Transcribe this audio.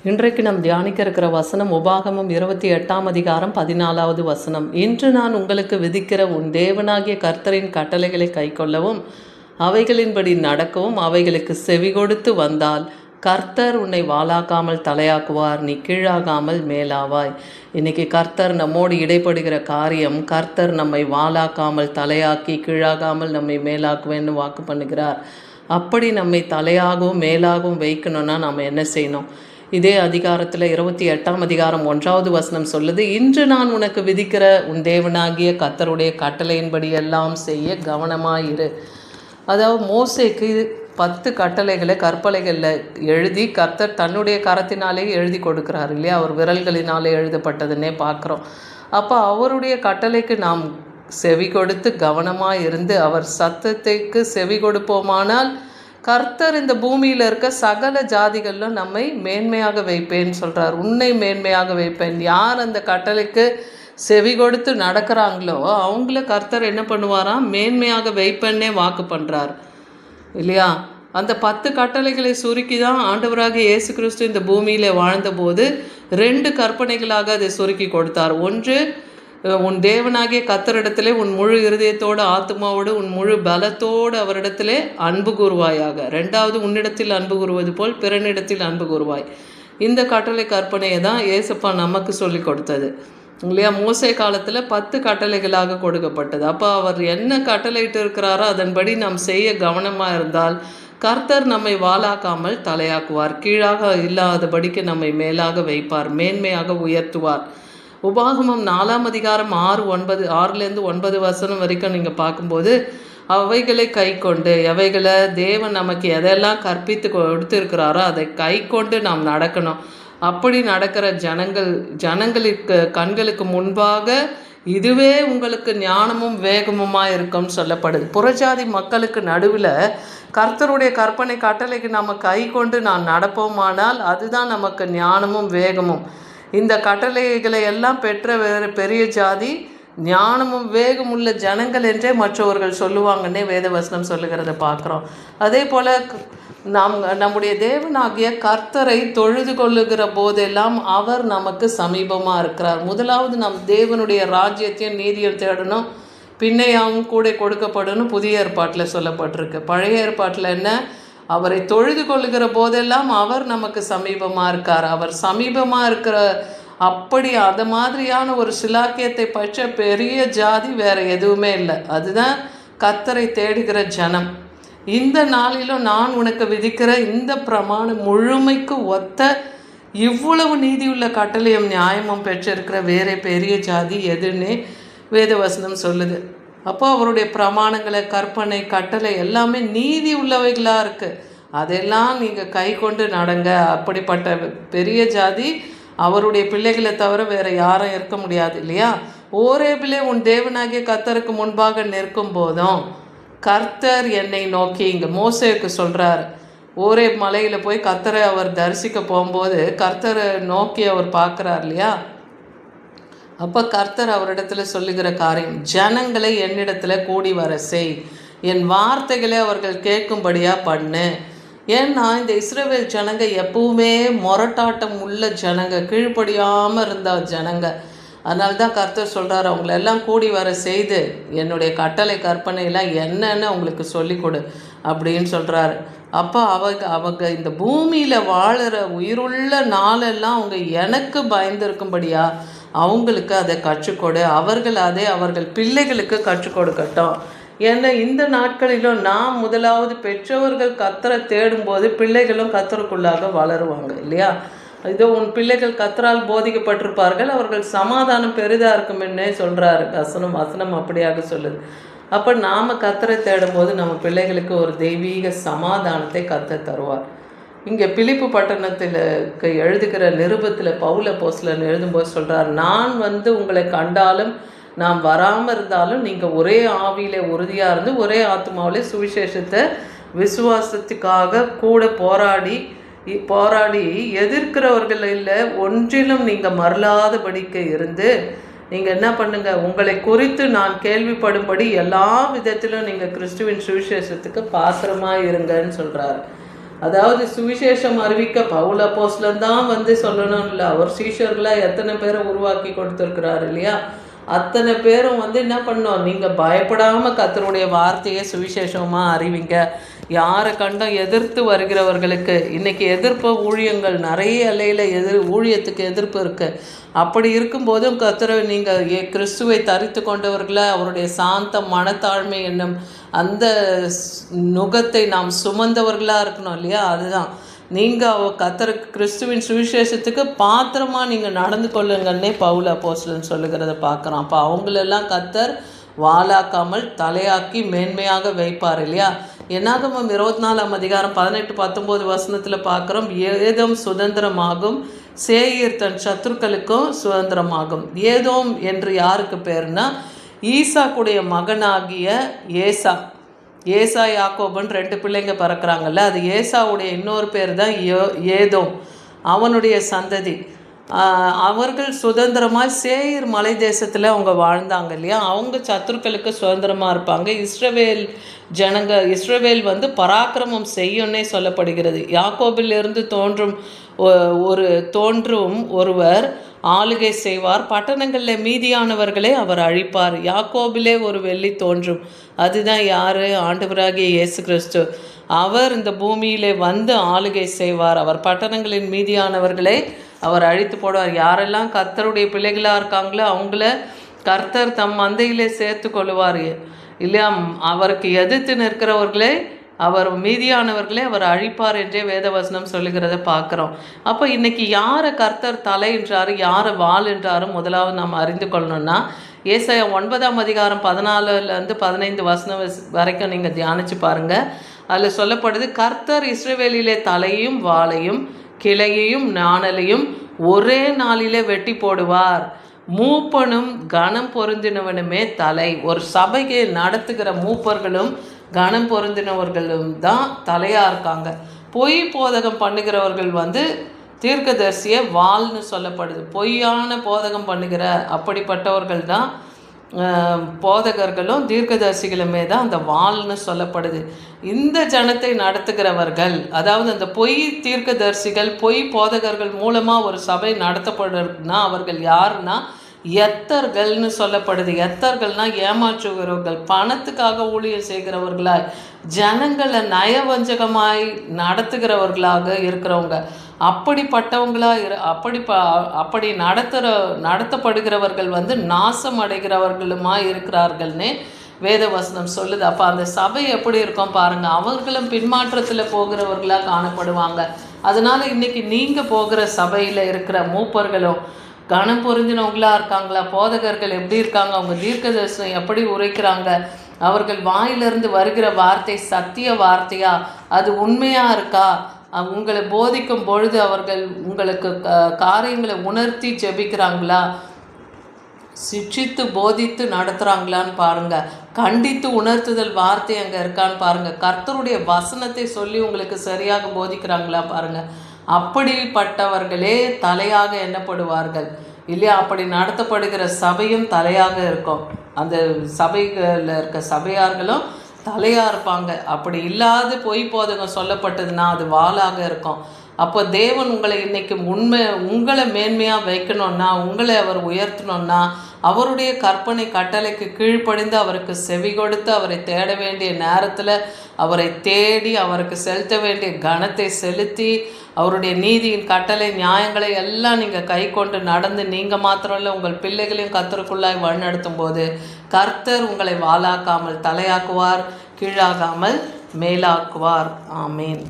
இன்றைக்கு நாம் தியானிக்க இருக்கிற வசனம் உபாகமம் 28ஆம் அதிகாரம் 14வது வசனம். இன்று நான் உங்களுக்கு விதிக்கிற உன் தேவனாகிய கர்த்தரின் கட்டளைகளை கைக்கொள்ளவும் அவைகளின்படி நடக்கவும் அவைகளுக்கு செவி கொடுத்து வந்தால் கர்த்தர் உன்னை வாலாக்காமல் தலையாக்குவார், நீ கீழாகாமல் மேலாவாய். இன்னைக்கு கர்த்தர் நம்மோடு இடைப்படுகிற காரியம், கர்த்தர் நம்மை வாலாக்காமல் தலையாக்கி கீழாகாமல் நம்மை மேலாக்குவேன்னு வாக்கு பண்ணுகிறார். அப்படி நம்மை தலையாகவும் மேலாகவும் வைக்கணும்னா நாம் என்ன செய்யணும்? இதே அதிகாரத்தில் 28ஆம் அதிகாரம் 1வது வசனம் சொல்லுது, இன்று நான் உனக்கு விதிக்கிற உன் தேவனாகிய கர்த்தருடைய கட்டளையின்படி எல்லாம் செய்ய கவனமாயிரு. அதாவது மோசேக்கு 10 கட்டளைகளை கற்பலைகளில் எழுதி கர்த்தர் தன்னுடைய கரத்தினாலே எழுதி கொடுக்குறார் இல்லையா? அவர் விரல்களினாலே எழுதப்பட்டதுன்னே பார்க்குறோம். அப்போ அவருடைய கட்டளைக்கு நாம் செவி கொடுத்து கவனமாக இருந்து அவர் சத்தத்துக்கு செவி கொடுப்போமானால் கர்த்தர் இந்த பூமியில் இருக்க சகல ஜாதிகளிலும் நம்மை மேன்மையாக வைப்பேன்னு சொல்கிறார். உன்னை மேன்மையாக வைப்பேன். யார் அந்த கட்டளைக்கு செவி கொடுத்து நடக்கிறாங்களோ அவங்கள கர்த்தர் என்ன பண்ணுவாராம்? மேன்மையாக வைப்பேன்னே வாக்கு பண்ணுறார் இல்லையா? அந்த 10 கட்டளைகளை சுருக்கி தான் ஆண்டவராக இயேசு கிறிஸ்து இந்த பூமியில் வாழ்ந்தபோது 2 கற்பனைகளாக அதை சுருக்கி கொடுத்தார். ஒன்று, உன் தேவனாகிய கர்த்தரிடத்திலே உன் முழு இருதயத்தோடு ஆத்மாவோடு உன் முழு பலத்தோடு அவரிடத்திலே அன்பு கூறுவாயாக. 2வது, உன்னிடத்தில் அன்பு கூறுவது போல் பிறனிடத்தில் அன்பு கூறுவாய். இந்த கட்டளை கற்பனையை தான் ஏசப்பா நமக்கு சொல்லி கொடுத்தது இல்லையா? மோசே காலத்தில் 10 கட்டளைகளாக கொடுக்கப்பட்டது. அப்போ அவர் என்ன கட்டளையிட்டு இருக்கிறாரோ அதன்படி நாம் செய்ய கவனமாக இருந்தால் கர்த்தர் நம்மை வாலாக்காமல் தலையாக்குவார், கீழாக இல்லாதபடிக்கு நம்மை மேலாக வைப்பார், மேன்மையாக உயர்த்துவார். உபாகமம் 4ஆம் அதிகாரம் 6லேருந்து 9 வசனம் வரைக்கும் நீங்கள் பார்க்கும்போது அவைகளை கை கொண்டு, எவைகளை தேவன் நமக்கு எதெல்லாம் கற்பித்து கொடுத்துருக்கிறாரோ அதை கை கொண்டு நாம் நடக்கணும். அப்படி நடக்கிற ஜனங்களுக்கு கண்களுக்கு முன்பாக இதுவே உங்களுக்கு ஞானமும் வேகமுமாக இருக்கும்னு சொல்லப்படுது. புறஜாதி மக்களுக்கு நடுவில் கர்த்தருடைய கற்பனை கட்டளைக்கு நம்ம கை கொண்டு நாம் நடப்போமானால் அதுதான் நமக்கு ஞானமும் வேகமும். இந்த கட்டளைகளை எல்லாம் பெற்ற வேறு பெரிய ஜாதி ஞானமும் வேகமுள்ள ஜனங்கள் என்றே மற்றவர்கள் சொல்லுவாங்கன்னே வேதவசனம் சொல்லுகிறத பார்க்குறோம். அதே போல் நம்முடைய தேவனாகிய கர்த்தரை தொழுது கொள்ளுகிற போதெல்லாம் அவர் நமக்கு சமீபமாக இருக்கிறார். முதலாவது நம் தேவனுடைய ராஜ்யத்தையும் நீதியும் தேடணும், பின்னையாவும் கூட கொடுக்கப்படணும். புதிய ஏற்பாட்டில் சொல்லப்பட்டிருக்கு. பழைய ஏற்பாட்டில் என்ன? அவரை தொழுது கொள்ளுகிற போதெல்லாம் அவர் நமக்கு சமீபமாக இருக்கார். அவர் சமீபமாக இருக்கிற அப்படி அது மாதிரியான ஒரு சிலாக்கியத்தை பற்ற பெரிய ஜாதி வேறு எதுவுமே இல்லை. அதுதான் கர்த்தரை தேடுகிற ஜனம். இந்த நாளிலும் நான் உனக்கு விதிக்கிற இந்த பிரமாணம் முழுமைக்கு ஒத்த இவ்வளவு நீதியுள்ள கட்டளையும் நியாயமும் பெற்றிருக்கிற வேற பெரிய ஜாதி எதுன்னே வேதவசனம் சொல்லுது. அப்போ அவருடைய பிரமாணங்களை, கற்பனை, கட்டளை எல்லாமே நீதி உள்ளவைகளாக இருக்குது. அதெல்லாம் நீங்கள் கை கொண்டு நடங்க. அப்படிப்பட்ட பெரிய ஜாதி அவருடைய பிள்ளைகளை தவிர வேறு யாரும் இருக்க முடியாது இல்லையா? ஓரேபிலே உன் தேவனாகிய கர்த்தருக்கு முன்பாக நிற்கும் போதும் கர்த்தர் என்னை நோக்கி, இங்கே மோசேக்கு சொல்கிறார், ஓரேப் மலையில் போய் கர்த்தரை அவர் தரிசிக்க போகும்போது கர்த்தரை நோக்கி அவர் பார்க்குறார் இல்லையா? அப்போ கர்த்தர் அவரிடத்தில் சொல்லுகிற காரியம், ஜனங்களை என்னிடத்தில் கூடி வர செய், என் வார்த்தைகளை அவர்கள் கேட்கும்படியாக பண்ணு. ஏன்னா இந்த இஸ்ரவேல் ஜனங்க எப்பவுமே முரட்டாட்டம் உள்ள ஜனங்க, கீழ்ப்படியாமல் இருந்த ஜனங்க. அதனால தான் கர்த்தர் சொல்கிறார், அவங்களெல்லாம் கூடி வர செய்து என்னுடைய கட்டளை கற்பனையெல்லாம் என்னன்னு அவங்களுக்கு சொல்லிக் கொடு அப்படின்னு சொல்கிறாரு. அப்போ அவங்க இந்த பூமியில் வாழுற உயிருள்ள நாளெல்லாம் அவங்க எனக்கு பயந்துருக்கும்படியா அவங்களுக்கு அதை கற்றுக்கொடு, அவர்கள் அதை அவர்கள் பிள்ளைகளுக்கு கற்றுக் கொடுக்கட்டும். ஏன்னா இந்த நாட்களிலும் நாம் முதலாவது பெற்றோர்கள் கர்த்தரை தேடும்போது பிள்ளைகளும் கர்த்தருக்குள்ளாக வளருவாங்க இல்லையா? இதோ உன் பிள்ளைகள் கர்த்தரால் போதிக்கப்பட்டிருப்பார்கள், அவர்கள் சமாதானம் பெரிதாக இருக்குமென்னே சொல்கிறாரு வசனம் அப்படியாக சொல்லுது. அப்போ நாம் கர்த்தரை தேடும்போது நம்ம பிள்ளைகளுக்கு ஒரு தெய்வீக சமாதானத்தை கர்த்தர் தருவார். இங்கே பிலிப்பு பட்டணத்தில் எழுதுகிற நிருபத்தில் பவுல் அப்போஸ்தலன் எழுதும்போது சொல்கிறார், நான் உங்களை கண்டாலும் நாம் வராமல் இருந்தாலும் நீங்கள் ஒரே ஆவியிலே உறுதியாக இருந்து ஒரே ஆத்மாவிலே சுவிசேஷத்தை விசுவாசத்துக்காக கூட போராடி எதிர்க்கிறவர்களில் ஒன்றிலும் நீங்கள் மறலாதபடிக்க இருந்து நீங்கள் என்ன பண்ணுங்கள், உங்களை குறித்து நான் கேள்விப்படும்படி எல்லா விதத்திலும் நீங்கள் கிறிஸ்துவின் சுவிசேஷத்துக்கு பாத்திரமாக இருங்கன்னு சொல்கிறார். அதாவது சுவிசேஷம் அறிவிக்க பவுல் அப்போஸ்தலன் தான் வந்து சொல்லணும் இல்லை, அவர் சீஷர்களாக எத்தனை பேரை உருவாக்கி கொடுத்துருக்கிறாரு இல்லையா. அத்தனை பேரும் வந்து என்ன பண்ணோம், நீங்கள் பயப்படாமல் கர்த்தருடைய வார்த்தையை சுவிசேஷமாக அறிவிங்க. யாரை கண்டும் எதிர்த்து வருகிறவர்களுக்கு இன்றைக்கி எதிர்ப்பு ஊழியங்கள் நிறைய எல்லையில் ஊழியத்துக்கு எதிர்ப்பு இருக்குது. அப்படி இருக்கும்போதும் கர்த்தரை நீங்கள் கிறிஸ்துவை தரித்து கொண்டவர்களை அவருடைய சாந்த மனத்தாழ்மை என்னும் அந்த நுகத்தை நாம் சுமந்தவர்களாக இருக்கணும் இல்லையா. அதுதான் நீங்கள் கர்த்தருக்கு கிறிஸ்துவின் சுவிசேஷத்துக்கு பாத்திரமாக நீங்கள் நடந்து கொள்ளுங்கன்னே பவுல் அப்போஸ்தலன் சொல்லுகிறத பார்க்குறோம். அப்போ அவங்களெல்லாம் கர்த்தர் வாளாக்காமல் தலையாக்கி மேன்மையாக வைப்பார் இல்லையா. என்னாகமம் 24ஆம் அதிகாரம் 18-19 வசனத்தில் பார்க்குறோம். ஏதோம் சுதந்திரமாகும், சேயீர் தன் சத்துருக்களுக்கும் சுதந்திரமாகும். ஏதோம் என்று யாருக்கு பேர்னா ஈசாக்குடைய மகனாகிய ஏசா யாக்கோபன் 2 பிள்ளைங்க பிறக்கிறாங்கல்ல, அது ஏசாவுடைய இன்னொரு பேர் தான் ஏதோம், அவனுடைய சந்ததி. அவர்கள் சுதந்திரமாக சேயீர் மலை தேசத்தில் அவங்க வாழ்ந்தாங்க இல்லையா. அவங்க சத்துருக்களுக்கு சுதந்திரமாக இருப்பாங்க. இஸ்ரவேல் வந்து பராக்கிரமம் செய்யும்னே சொல்லப்படுகிறது. யாக்கோபிலிருந்து தோன்றும் ஒருவர் ஆளுகை செய்வார், பட்டணங்களில் மீதியானவர்களே அவர் அழிப்பார். யாக்கோபிலே ஒரு வெள்ளி தோன்றும், அதுதான் யார்? ஆண்டவராகிய இயேசு கிறிஸ்து. அவர் இந்த பூமியிலே வந்து ஆளுகை செய்வார். அவர் பட்டணங்களின் மீதியானவர்களை அவர் அழித்து போடுவார். யாரெல்லாம் கர்த்தருடைய பிள்ளைகளாக இருக்காங்களோ அவங்கள கர்த்தர் தம் மந்தையிலே சேர்த்து கொள்ளுவார் இல்லையா. அவருக்கு எதிர்த்து நிற்கிறவர்களே அவர் மீதியானவர்களே அவர் அழிப்பார் என்றே வேதவசனம் சொல்லுகிறத பார்க்குறோம். அப்போ இன்றைக்கி யாரை கர்த்தர் தலை என்றாரு, யாரை வாள் என்றாரு முதலாவது நாம் அறிந்து கொள்ளணும்னா ஏசாயா 9ஆம் அதிகாரம் 14-15 வசனம் வரைக்கும் நீங்கள் தியானித்து பாருங்கள். அதில் சொல்லப்படுது, கர்த்தர் இஸ்ரவேலிலே தலையும் வாளையும் கிளையையும் நாணலையும் ஒரே நாளிலே வெட்டி போடுவார். மூப்பனும் கனம் பொருந்தினவனுமே தலை. ஒரு சபையை நடத்துகிற மூப்பர்களும் கனம் பொருந்தினவர்களும் தான் தலையாக இருக்காங்க. பொய் போதகம் பண்ணுகிறவர்கள் வந்து தீர்க்கதரிசியை வாள்னு சொல்லப்படுது. பொய்யான போதகம் பண்ணுகிற அப்படிப்பட்டவர்கள் தான் போதகர்களும் தீர்க்கதரிசிகளுமே தான் அந்த வாள்னு சொல்லப்படுது. இந்த ஜனத்தை நடத்துகிறவர்கள், அதாவது அந்த பொய் தீர்க்கதரிசிகள் பொய் போதகர்கள் மூலமாக ஒரு சபை நடத்தப்படுறதுனா அவர்கள் யாருன்னா எத்தர்கள்னு சொல்லப்படுது. எத்தர்கள்னால் ஏமாற்றுகிறவர்கள், பணத்துக்காக ஊழியம் செய்கிறவர்களாய் ஜனங்களை நயவஞ்சகமாய் நடத்துகிறவர்களாக இருக்கிறவங்க. அப்படி நடத்தப்படுகிறவர்கள் வந்து நாசம் அடைகிறவர்களுமாய் இருக்கிறார்கள்னே வேதவசனம் சொல்லுது. அப்போ அந்த சபை எப்படி இருக்கும் பாருங்கள். அவர்களும் பின்மாற்றத்தில் போகிறவர்களாக காணப்படுவாங்க. அதனால் இன்றைக்கி நீங்கள் போகிற சபையில் இருக்கிற மூப்பர்களும் கனம் பொருந்தினவங்களாக இருக்காங்களா, போதகர்கள் எப்படி இருக்காங்க, அவங்க தீர்க்க தரிசனம் எப்படி உரைக்கிறாங்க, அவர்கள் வாயிலிருந்து வருகிற வார்த்தை சத்திய வார்த்தையா, அது உண்மையாக இருக்கா, உங்களை போதிக்கும் பொழுது அவர்கள் உங்களுக்கு காரியங்களை உணர்த்தி ஜெபிக்கிறாங்களா, சிக்ஷித்து போதித்து நடத்துகிறாங்களான்னு பாருங்கள். கண்டித்து உணர்த்துதல் வார்த்தை அங்கே இருக்கான்னு பாருங்கள். கர்த்தருடைய வசனத்தை சொல்லி உங்களுக்கு சரியாக போதிக்கிறாங்களா பாருங்கள். அப்படிப்பட்டவர்களே தலையாக எண்ணப்படுவார்கள் இல்லையா. அப்படி நடத்தப்படுகிற சபையும் தலையாக இருக்கும். அந்த சபைகளில் இருக்க சபையார்களும் தலையாக இருப்பாங்க. அப்படி இல்லாது பொய் போதகம் சொல்லப்பட்டதுன்னா அது வாளாக இருக்கும். அப்போ தேவன் உங்களை இன்றைக்கி உங்களை மேன்மையாக வைக்கணும்னா, உங்களை அவர் உயர்த்தணும்னா, அவருடைய கற்பனை கட்டளைக்கு கீழ்ப்படிந்து அவருக்கு செவி கொடுத்து அவரை தேட வேண்டிய நேரத்தில் அவரை தேடி அவருக்கு செலுத்த வேண்டிய கனத்தை செலுத்தி அவருடைய நீதியின் கட்டளை நியாயங்களை எல்லாம் நீங்கள் கை கொண்டு நடந்து நீங்கள் மாத்திரம் இல்லை உங்கள் பிள்ளைகளையும் கர்த்தருக்குள்ளாய் வழிநடத்தும் போது கர்த்தர் உங்களை வாளாக்காமல் தலையாக்குவார், கீழாகாமல் மேலாக்குவார். ஆமீன்.